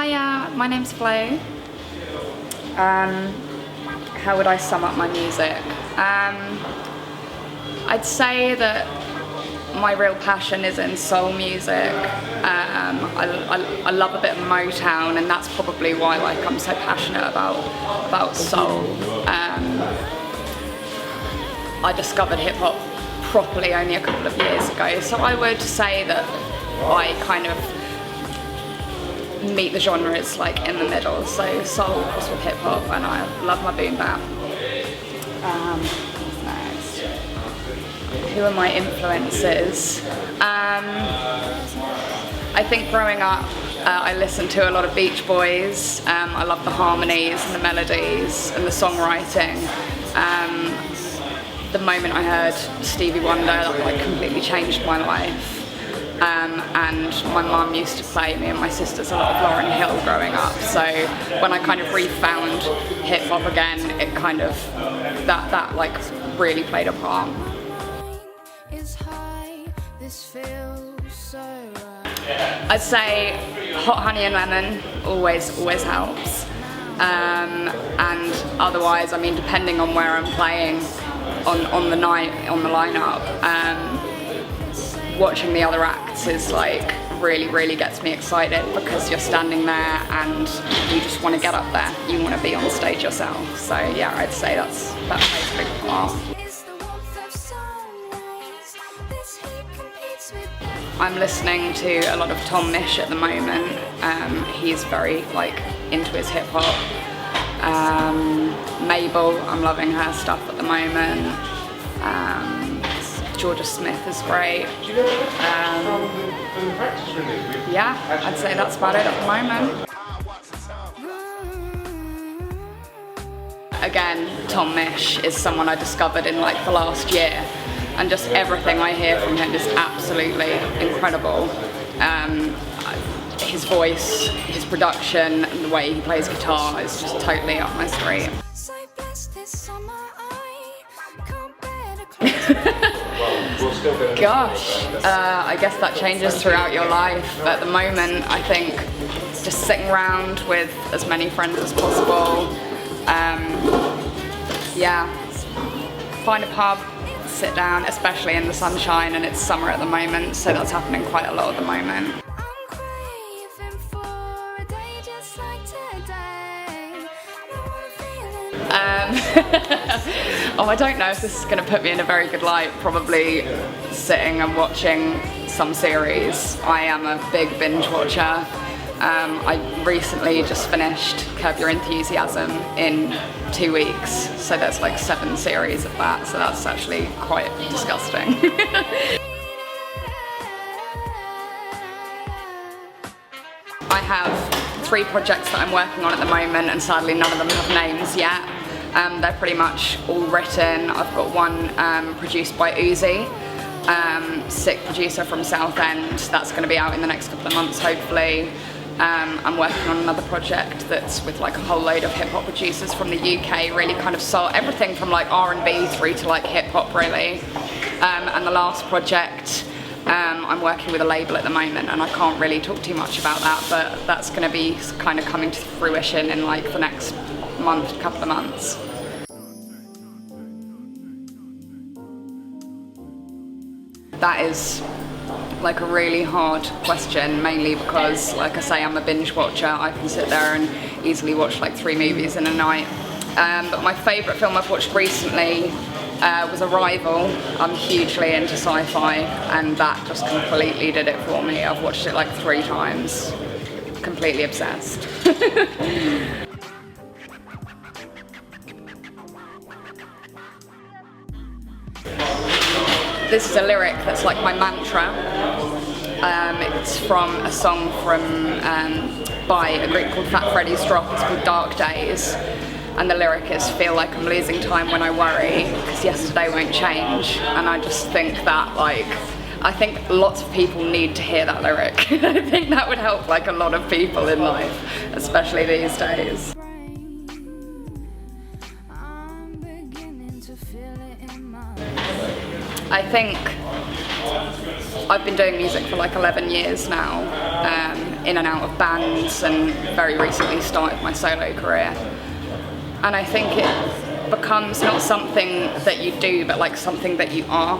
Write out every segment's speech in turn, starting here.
Hiya, my name's Flo. How would I sum up my music? I'd say that my real passion is in soul music. I love a bit of Motown, and that's probably why I'm so passionate about soul. I discovered hip hop properly only a couple of years ago, so I would say that I kind of meet the genres like in the middle. So soul crossed with hip hop, and I love my boom bap. Next, who are my influences? I think growing up, I listened to a lot of Beach Boys. I love the harmonies and the melodies and the songwriting. The moment I heard Stevie Wonder, that completely changed my life. And my mum used to play me and my sisters a lot of Lauryn Hill growing up. So when I kind of refound hip hop again, it kind of that really played a part. I'd say Hot Honey and Lemon always helps. And otherwise, I mean, depending on where I'm playing on the night, on the lineup, watching the other acts is really gets me excited, because you're standing there and you just want to get up there. You want to be on stage yourself. So yeah, I'd say that plays a big part. I'm listening to a lot of Tom Misch at the moment. He's very into his hip hop. Mabel, I'm loving her stuff at the moment. Georgia Smith is great. Yeah, I'd say that's about it at the moment. Again, Tom Misch is someone I discovered in the last year, and just everything I hear from him is absolutely incredible. His voice, his production, and the way he plays guitar is just totally up my street. Gosh, I guess that changes throughout your life. At the moment, I think just sitting around with as many friends as possible. Yeah, find a pub, sit down, especially in the sunshine, and it's summer at the moment, so that's happening quite a lot at the moment. Oh, I don't know if this is going to put me in a very good light. Probably sitting and watching some series. I am a big binge watcher. I recently just finished Curb Your Enthusiasm in 2 weeks, so there's 7 series of that, so that's actually quite disgusting. I have 3 projects that I'm working on at the moment, and sadly none of them have names yet. They're pretty much all written. I've got one produced by Uzi, sick producer from Southend. That's going to be out in the next couple of months, hopefully. I'm working on another project that's with a whole load of hip-hop producers from the UK, really kind of soul, everything from R&B through to hip-hop really. And the last project, I'm working with a label at the moment, and I can't really talk too much about that, but that's going to be kind of coming to fruition in the next couple of months. That is a really hard question, mainly because, like I say, I'm a binge watcher. I can sit there and easily watch 3 movies in a night. But my favourite film I've watched recently was Arrival. I'm hugely into sci-fi, and that just completely did it for me. I've watched it 3 times. Completely obsessed. This is a lyric that's my mantra. It's from a song by a group called Fat Freddy's Drop. It's called Dark Days. And the lyric is, feel like I'm losing time when I worry, because yesterday won't change. And I just think that I think lots of people need to hear that lyric. I think that would help a lot of people in life, especially these days. I think I've been doing music for 11 years now. in and out of bands, and very recently started my solo career. And I think it becomes not something that you do, but like something that you are.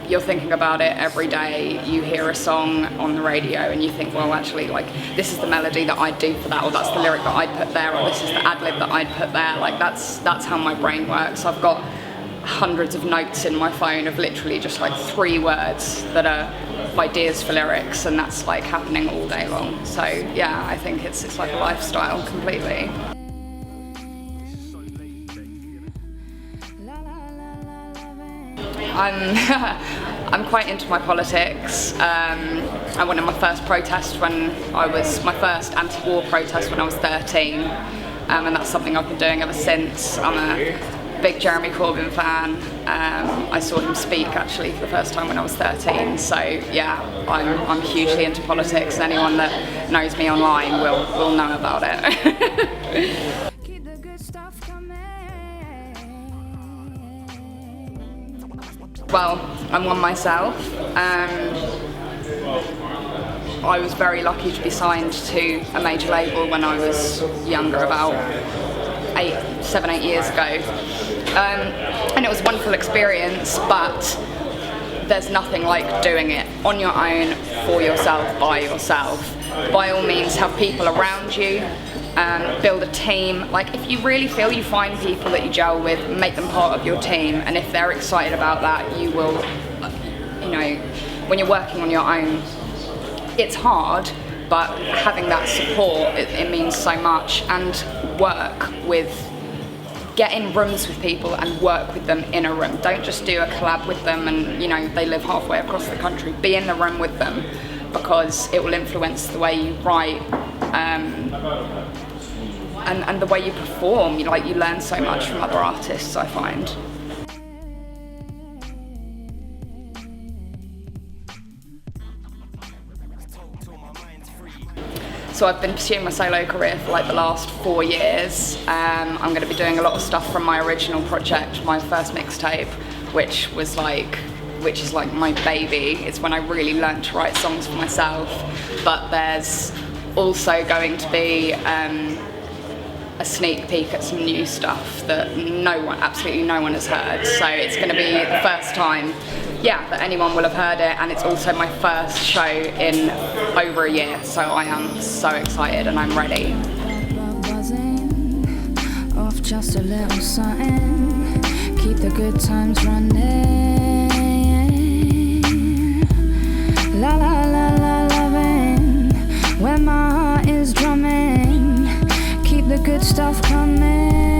You're thinking about it every day. You hear a song on the radio and you think, well, actually, like, this is the melody that I'd do for that, or that's the lyric that I'd put there, or this is the ad-lib that I'd put there. Like, that's how my brain works. I've got hundreds of notes in my phone of literally just like 3 words that are ideas for lyrics, and that's like happening all day long. So yeah, I think it's like a lifestyle completely. I'm quite into my politics. I went on my first protest my first anti-war protest when I was 13, and that's something I've been doing ever since. I'm a big Jeremy Corbyn fan. I saw him speak actually for the first time when I was 13, so yeah, I'm hugely into politics, and anyone that knows me online will know about it. Well, I'm one myself. I was very lucky to be signed to a major label when I was younger, about 7-8 years ago. And it was a wonderful experience, but there's nothing like doing it on your own, for yourself, by yourself. By all means, have people around you. Build a team. Like, if you really feel you find people that you gel with, make them part of your team, and if they're excited about that, you will, when you're working on your own, it's hard, but having that support, it means so much. And get in rooms with people and work with them in a room. Don't just do a collab with them and they live halfway across the country. Be in the room with them, because it will influence the way you write, and the way you perform. You learn so much from other artists, I find. So I've been pursuing my solo career for like the last 4 years. I'm going to be doing a lot of stuff from my original project, my first mixtape, which is like my baby. It's when I really learned to write songs for myself. But there's also going to be a sneak peek at some new stuff that absolutely no one has heard. So it's going to be the first time, that anyone will have heard it, and it's also my first show in over a year. So I am so excited and I'm ready. Off just a little something, keep the good times running. La la la la loving, when my heart is drumming, keep the good stuff coming.